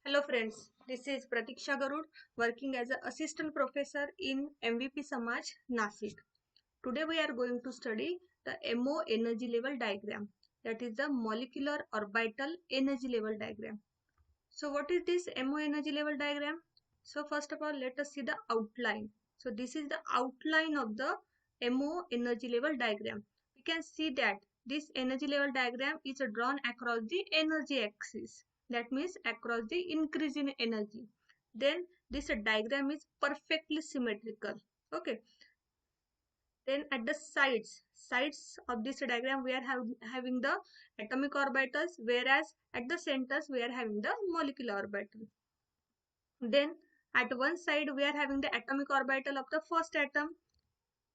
Hello friends, this is Pratiksha Garud working as an assistant professor in MVP Samaj, Nasik. Today we are going to study the MO energy level diagram, that is the molecular orbital energy level diagram. So what is this MO energy level diagram? So first of all let us see the outline. So this is the outline of the MO energy level diagram. We can see that this energy level diagram is drawn across the energy axis. That means across the increase in energy. Then this diagram is perfectly symmetrical. Okay. Then at the sides of this diagram we are having the atomic orbitals, whereas at the centers we are having the molecular orbital. Then at one side we are having the atomic orbital of the first atom.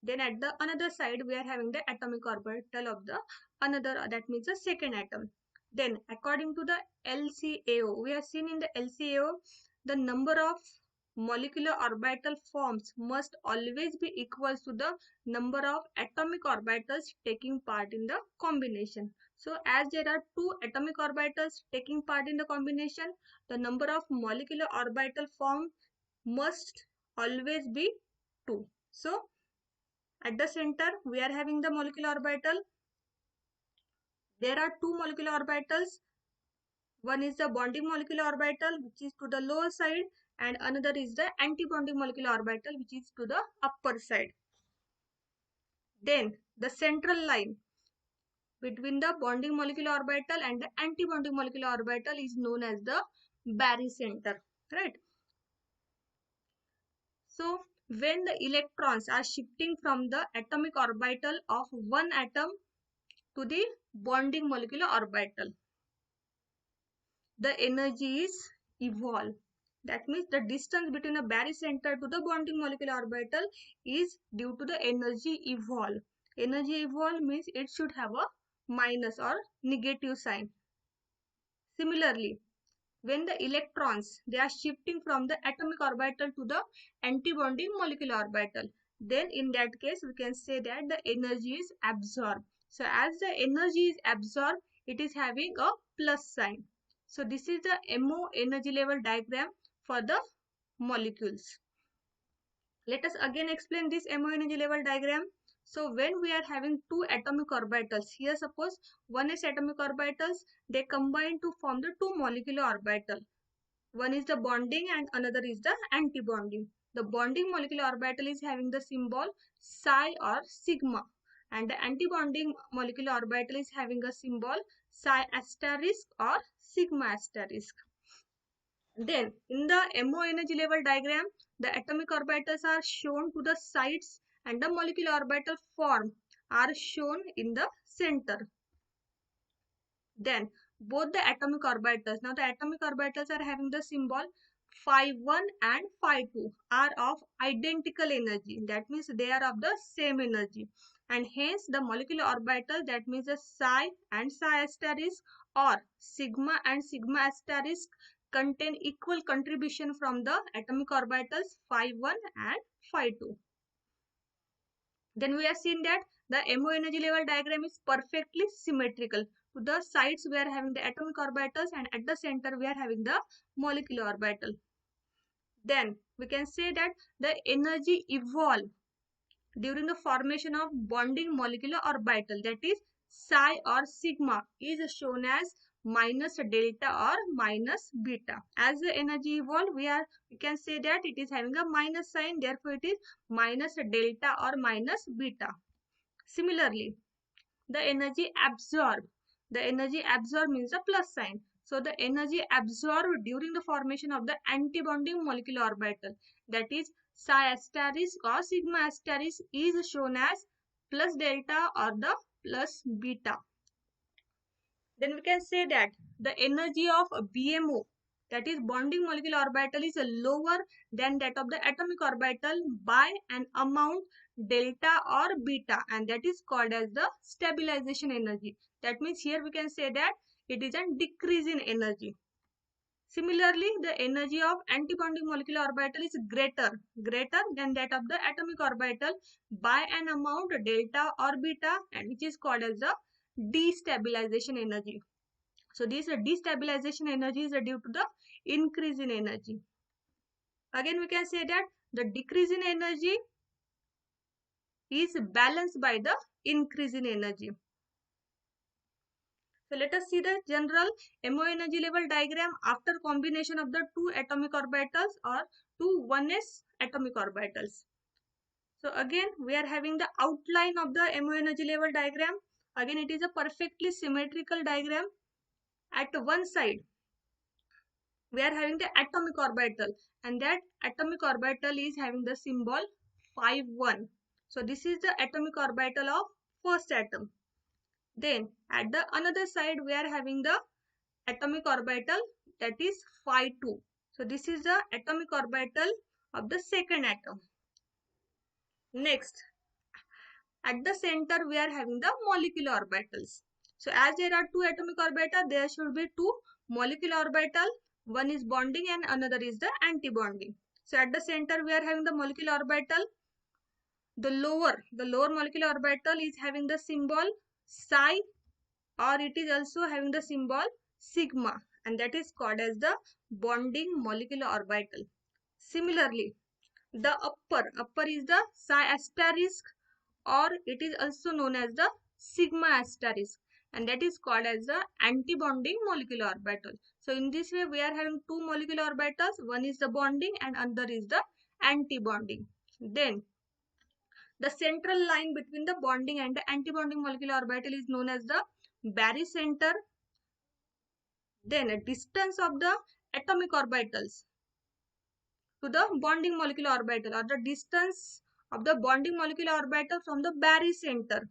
Then at the another side we are having the atomic orbital of the another, that means the second atom. Then according to the LCAO, we have seen in the LCAO the number of molecular orbital forms must always be equal to the number of atomic orbitals taking part in the combination. So as there are two atomic orbitals taking part in the combination, the number of molecular orbital form must always be 2. So at the center we are having the molecular orbital. There are two molecular orbitals. One is the bonding molecular orbital, which is to the lower side, and another is the anti-bonding molecular orbital, which is to the upper side. Then the central line between the bonding molecular orbital and the anti-bonding molecular orbital is known as the barycenter, right? So when the electrons are shifting from the atomic orbital of one atom to the bonding molecular orbital, the energy is evolved. That means the distance between a barycenter to the bonding molecular orbital is due to the energy evolve. Energy evolve means it should have a minus or negative sign. Similarly, when the electrons they are shifting from the atomic orbital to the anti-bonding molecular orbital, then in that case we can say that the energy is absorbed. So as the energy is absorbed, it is having a plus sign. So this is the MO energy level diagram for the molecules. Let us again explain this MO energy level diagram. So when we are having two atomic orbitals, here suppose one is atomic orbitals, they combine to form the two molecular orbital. One is the bonding and another is the anti-bonding. The bonding molecular orbital is having the symbol psi or sigma, and the anti-bonding molecular orbital is having a symbol psi asterisk or sigma asterisk. Then in the MO energy level diagram, the atomic orbitals are shown to the sides and the molecular orbital form are shown in the center. Then both the atomic orbitals, now the atomic orbitals are having the symbol phi1 and phi2 are of identical energy. That means they are of the same energy. And hence the molecular orbital, that means the psi and psi asterisk or sigma and sigma asterisk contain equal contribution from the atomic orbitals phi1 and phi2. Then we have seen that the MO energy level diagram is perfectly symmetrical. To the sides we are having the atomic orbitals and at the center we are having the molecular orbital. Then we can say that the energy evolved during the formation of bonding molecular orbital, that is psi or sigma is shown as minus delta or minus beta. As the energy evolved, we can say that it is having a minus sign, therefore it is minus delta or minus beta. Similarly, the energy absorbed means a plus sign. So the energy absorbed during the formation of the anti-bonding molecular orbital, that is psi asterisk or sigma asterisk, is shown as plus delta or the plus beta. Then we can say that the energy of BMO, that is bonding molecular orbital, is lower than that of the atomic orbital by an amount delta or beta, and that is called as the stabilization energy. That means here we can say that it is a decrease in energy. Similarly, the energy of antibonding molecular orbital is greater than that of the atomic orbital by an amount delta or beta, and which is called as the destabilization energy. So this destabilization energy is due to the increase in energy. Again, we can say that the decrease in energy is balanced by the increase in energy. So let us see the general MO energy level diagram after combination of the two atomic orbitals or two 1s atomic orbitals. So again, we are having the outline of the MO energy level diagram. Again, it is a perfectly symmetrical diagram. At one side, we are having the atomic orbital, and that atomic orbital is having the symbol 5-1. So this is the atomic orbital of first atom. Then at the another side, we are having the atomic orbital that is 5-2. So this is the atomic orbital of the second atom. Next, at the center, we are having the molecular orbitals. So as there are two atomic orbitals, there should be two molecular orbitals. One is bonding and another is the anti-bonding. So at the center, we are having the molecular orbital. The lower molecular orbital is having the symbol psi, or it is also having the symbol sigma, and that is called as the bonding molecular orbital. Similarly, the upper is the psi asterisk, or it is also known as the sigma asterisk, and that is called as the anti-bonding molecular orbital. So in this way, we are having two molecular orbitals. One is the bonding and another is the anti-bonding. Then the central line between the bonding and the anti-bonding molecular orbital is known as the barycenter. Then a distance of the atomic orbitals to the bonding molecular orbital, or the distance of the bonding molecular orbital from the barycenter,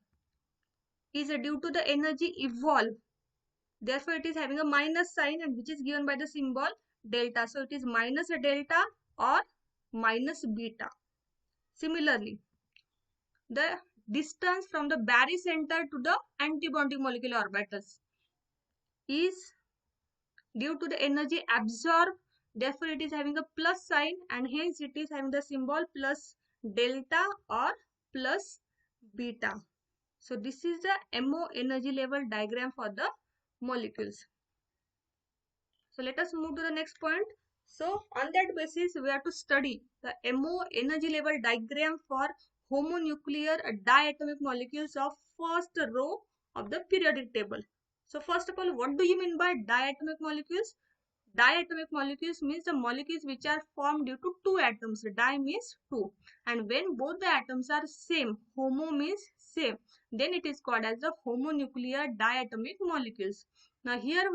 is due to the energy evolve. Therefore, it is having a minus sign, and which is given by the symbol delta. So it is minus a delta or minus beta. Similarly, the distance from the barycenter to the antibonding molecular orbitals is due to the energy absorbed. Therefore, it is having a plus sign, and hence it is having the symbol plus delta or plus beta. So this is the MO energy level diagram for the molecules. So let us move to the next point. So on that basis, we have to study the MO energy level diagram for homonuclear diatomic molecules of first row of the periodic table. So first of all, what do you mean by diatomic molecules? Diatomic molecules means the molecules which are formed due to two atoms. Di means two, and when both the atoms are same, homo means same, then it is called as the homonuclear diatomic molecules. Now here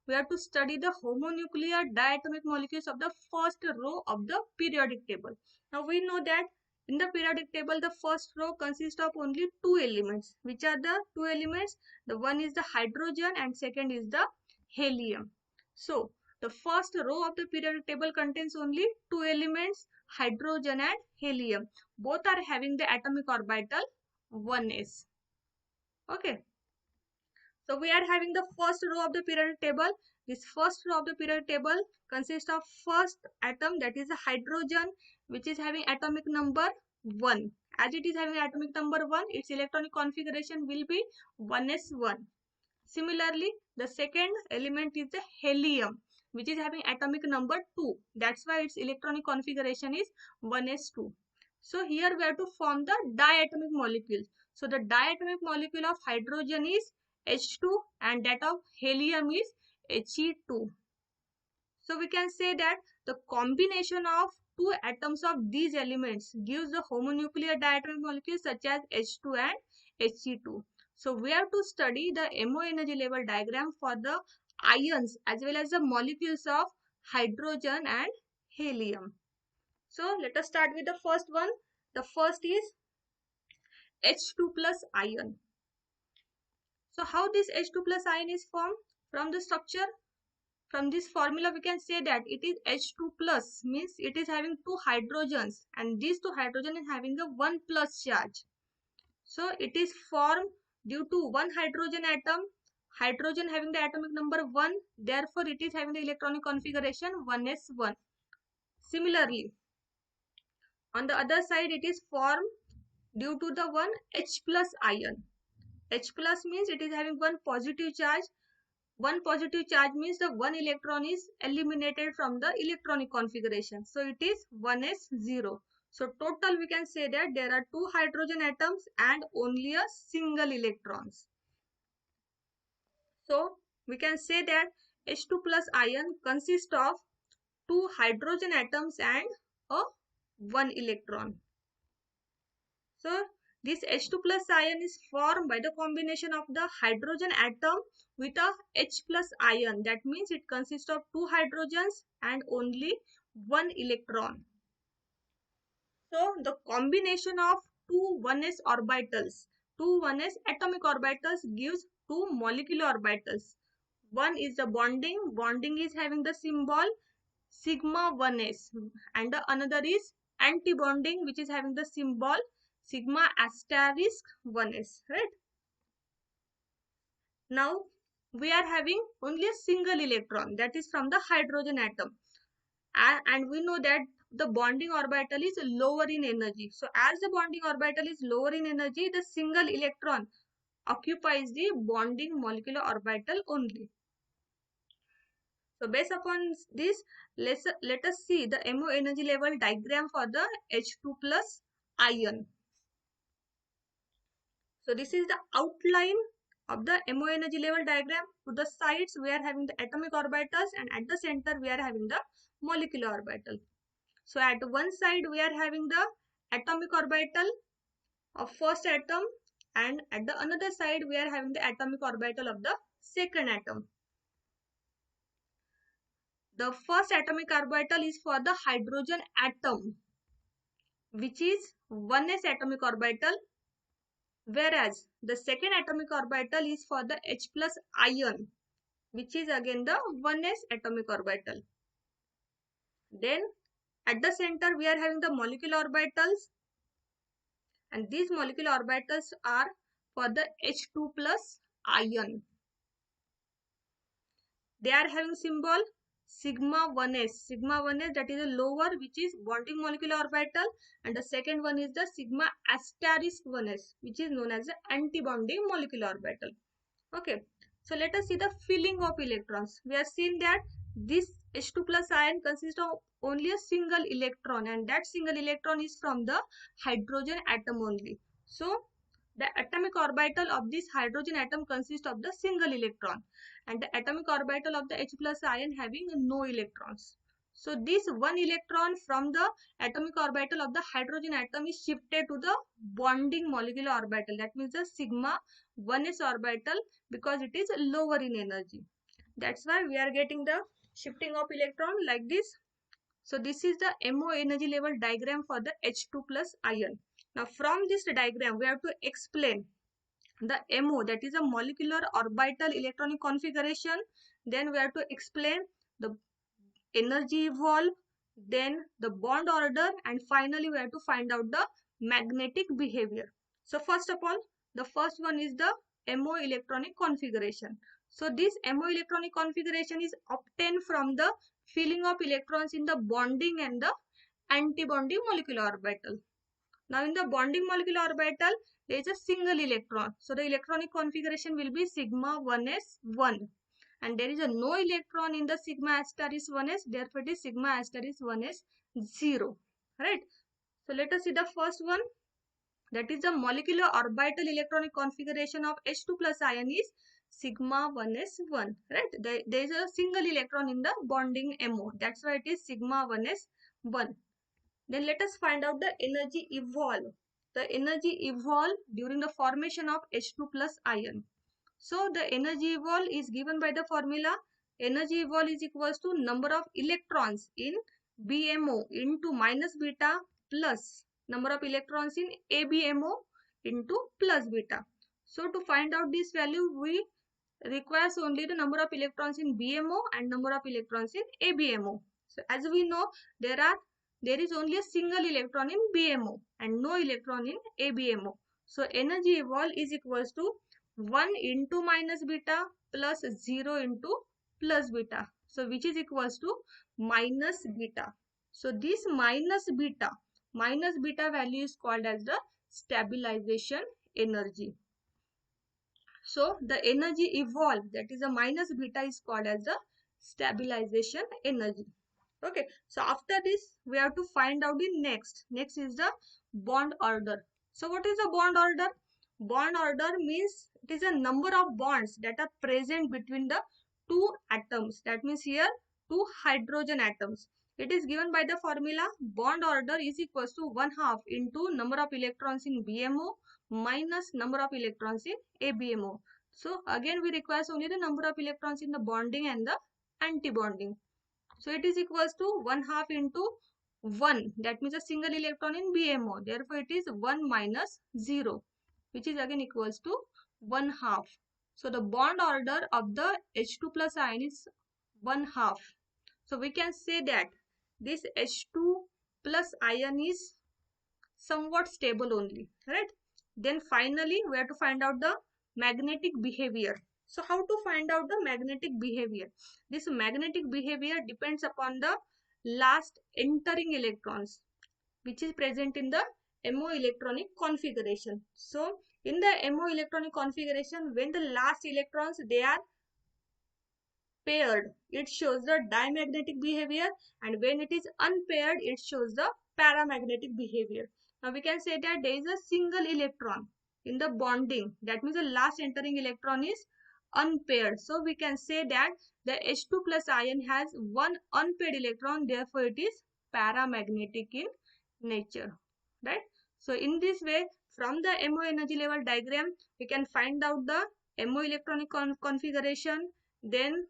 we have to study the homonuclear diatomic molecules of the first row of the periodic table. Now we know that in the periodic table, the first row consists of only two elements. Which are the two elements? The one is the hydrogen and second is the helium. So the first row of the periodic table contains only two elements, hydrogen and helium. Both are having the atomic orbital 1s. Okay. So we are having the first row of the periodic table. This first row of the periodic table consists of first atom, that is the hydrogen, which is having atomic number 1. As it is having atomic number 1, its electronic configuration will be 1s1. Similarly, the second element is the helium, which is having atomic number 2. That's why its electronic configuration is 1s2. So here we have to form the diatomic molecules. So the diatomic molecule of hydrogen is H2 and that of helium is He2. So we can say that the combination of two atoms of these elements gives the homonuclear diatomic molecules such as H2 and He2. So we have to study the MO energy level diagram for the ions as well as the molecules of hydrogen and helium. So let us start with the first one. The first is H2 plus ion. So how this H2 plus ion is formed? From the structure, from this formula we can say that it is H2 plus, means it is having two hydrogens, and these two hydrogen is having a 1 plus charge. So it is formed due to one hydrogen atom, hydrogen having the atomic number 1, therefore it is having the electronic configuration 1s1. Similarly, on the other side it is formed due to the one H plus ion. H plus means it is having one positive charge. One positive charge means the one electron is eliminated from the electronic configuration. So it is 1s0. So total we can say that there are two hydrogen atoms and only a single electrons. So we can say that H2 plus ion consists of two hydrogen atoms and a one electron. So this H2 plus ion is formed by the combination of the hydrogen atom with a H plus ion. That means it consists of two hydrogens and only one electron. So the combination of two 1s orbitals, two 1s atomic orbitals gives two molecular orbitals. One is the bonding is having the symbol sigma 1s, and the another is anti-bonding, which is having the symbol sigma asterisk 1s, right? Now we are having only a single electron, that is from the hydrogen atom, and we know that the bonding orbital is lower in energy. So as the bonding orbital is lower in energy, the single electron occupies the bonding molecular orbital only. So based upon this, let us see the MO energy level diagram for the H2 plus ion. So this is the outline of the MO energy level diagram. To the sides we are having the atomic orbitals, and at the center we are having the molecular orbital. So at one side we are having the atomic orbital of first atom, and at the another side we are having the atomic orbital of the second atom. The first atomic orbital is for the hydrogen atom, which is 1s atomic orbital, whereas the second atomic orbital is for the H plus ion, which is again the 1s atomic orbital. Then at the center we are having the molecular orbitals, and these molecular orbitals are for the H2 plus ion. They are having symbol sigma 1s. Sigma 1s, that is a lower, which is bonding molecular orbital, and the second one is the sigma asterisk 1s, which is known as the anti-bonding molecular orbital. Okay, so let us see the filling of electrons. We have seen that this H2 plus ion consists of only a single electron, and that single electron is from the hydrogen atom only. So the atomic orbital of this hydrogen atom consists of the single electron, and the atomic orbital of the H plus ion having no electrons. So this one electron from the atomic orbital of the hydrogen atom is shifted to the bonding molecular orbital. That means the sigma 1s orbital, because it is lower in energy. That's why we are getting the shifting of electron like this. So this is the MO energy level diagram for the H2 plus ion. Now from this diagram, we have to explain the MO, that is a molecular orbital electronic configuration. Then we have to explain the energy evolve, then the bond order, and finally we have to find out the magnetic behavior. So first of all, the first one is the MO electronic configuration. So this MO electronic configuration is obtained from the filling of electrons in the bonding and the anti-bonding molecular orbital. Now in the bonding molecular orbital, there is a single electron. So the electronic configuration will be sigma 1s1. And there is a no electron in the sigma asterisk 1s, therefore it is sigma asterisk 1s 0. Right? So let us see the first one. That is the molecular orbital electronic configuration of H2 plus ion is sigma 1s1. Right? There is a single electron in the bonding MO. That's why it is sigma 1s1. Then let us find out the energy evolve. The energy evolve during the formation of H2 plus ion. So the energy evolve is given by the formula energy evolve is equals to number of electrons in BMO into minus beta plus number of electrons in ABMO into plus beta. So to find out this value, we requires only the number of electrons in BMO and number of electrons in ABMO. So as we know, there is only a single electron in BMO and no electron in ABMO. So energy evolve is equals to 1 into minus beta plus 0 into plus beta. So which is equals to minus beta. So this minus beta value is called as the stabilization energy. So the energy evolved, that is a minus beta, is called as the stabilization energy. Okay, so after this we have to find out the next is the bond order. So what is the bond order? Bond order means it is a number of bonds that are present between the two atoms. That means here two hydrogen atoms. It is given by the formula bond order is equals to 1/2 into number of electrons in BMO minus number of electrons in ABMO. So again we require only the number of electrons in the bonding and the anti-bonding. So it is equals to 1/2 into 1. That means a single electron in BMO. Therefore it is 1 minus 0, which is again equals to 1/2. So the bond order of the H2 plus ion is 1/2. So we can say that this H2 plus ion is somewhat stable only, right? Then finally we have to find out the magnetic behavior. So how to find out the magnetic behavior? This magnetic behavior depends upon the last entering electrons, which is present in the MO electronic configuration. So in the MO electronic configuration, when the last electrons they are paired, it shows the diamagnetic behavior, and when it is unpaired, it shows the paramagnetic behavior. Now we can say that there is a single electron in the bonding. That means the last entering electron is unpaired. So we can say that the H2 plus ion has one unpaired electron, therefore it is paramagnetic in nature, right? So in this way, from the MO energy level diagram, we can find out the MO electronic configuration, then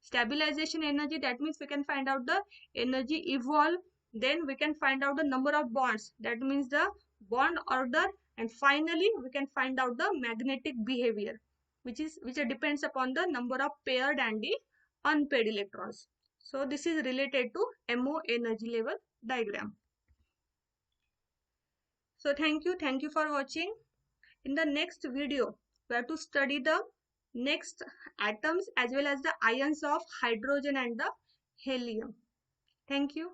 stabilization energy, that means we can find out the energy evolve, then we can find out the number of bonds, that means the bond order, and finally we can find out the magnetic behavior, which depends upon the number of paired and the unpaired electrons. So this is related to MO energy level diagram. So thank you for watching. In the next video we have to study the next atoms as well as the ions of hydrogen and the helium. Thank you.